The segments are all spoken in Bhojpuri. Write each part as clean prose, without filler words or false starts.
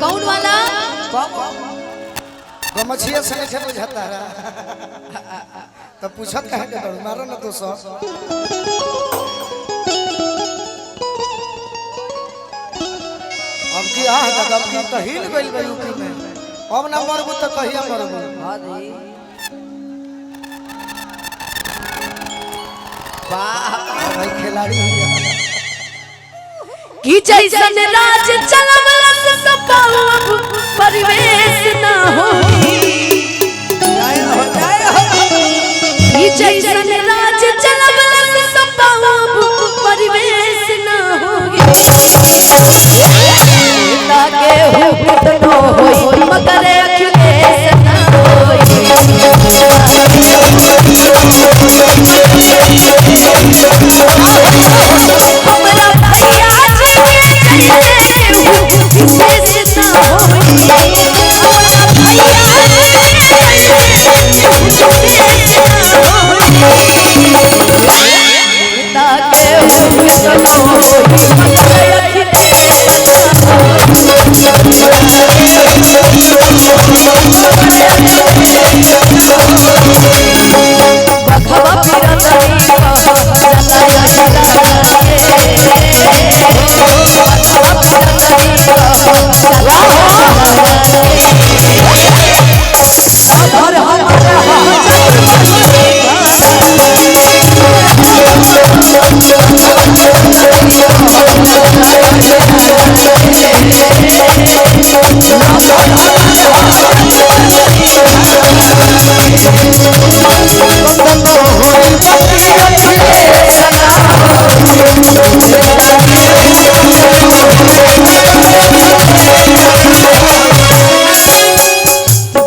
कौन वाला गमछिया से नहीं बुझाता है तो पूछत कहे के करू मारो ना तो सब अब की आ दादा अब की तो हिल गइल बा यूपी में अब ना मरबू तो कहिया मरबू हां जी वाह भाई खिलाड़ी हो गया कि जैसन राज चलवलस सपाऊ परिवेश ना होई जय हो कि जैसन राज चलवलस सपाऊ परिवेश ना होई ताके हो कितनो होई मगर अखिलेश ना होई हमरा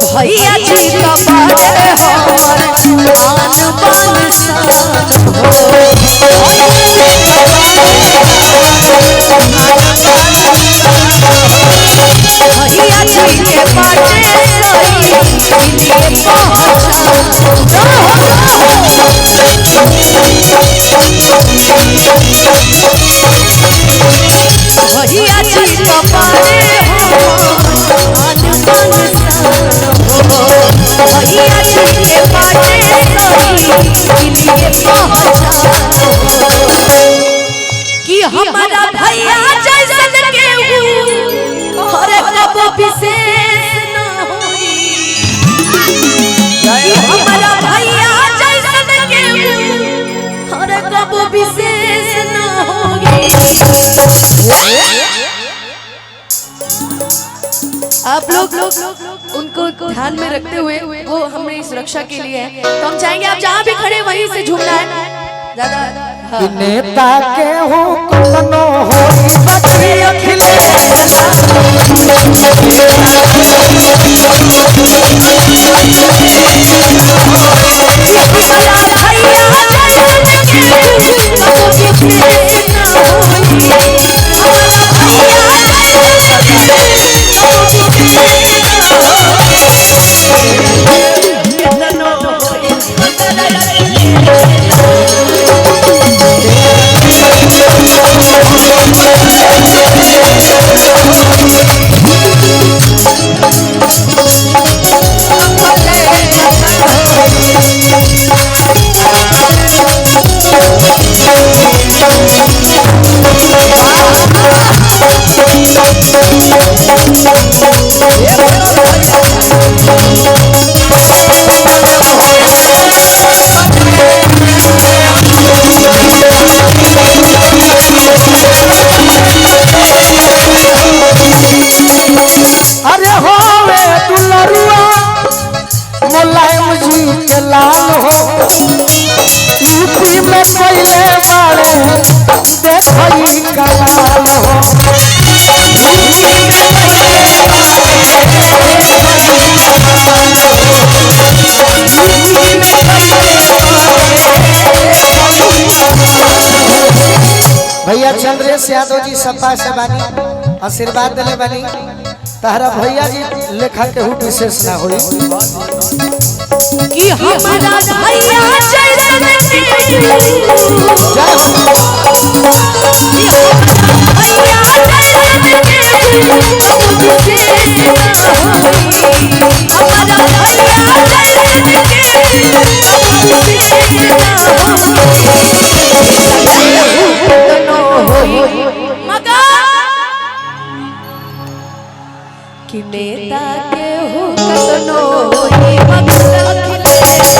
भैया जी का बाटे हमर आन बान शान हो भैया जी के बाटे सही दिए पहचान भैया जी का बाटे आन बान भैया जी के बाटे सही लिए पहचान कि हमारा भैया जैसन केहू हर कब विशेष ना होई कि हमारा भैया जैसन केहू हर कब विशेष ना होई आप लोग उनको ध्यान में रखते हुए वो हमें सुरक्षा के लिए है तो हम चाहेंगे आप जहाँ भी खड़े वहीं से झूमना है ज्यादा कि नेता के हो कतनो हो बकरी अखिलेश अरे होवे दुलरुआ मुलायम जी के लाल हो यूपी में पहले बारे देखई कलाल हो भैया चंद्रेश यादव जी सपा से बानी आशीर्वाद दिले बानी तारा भैया जी लेखा के हूँ विशेष ना होई कि हमारा भैया जैसन केहू कि हमारा भैया जैसन केहू कि नेता के हो कतनो होई मगर अखिलेश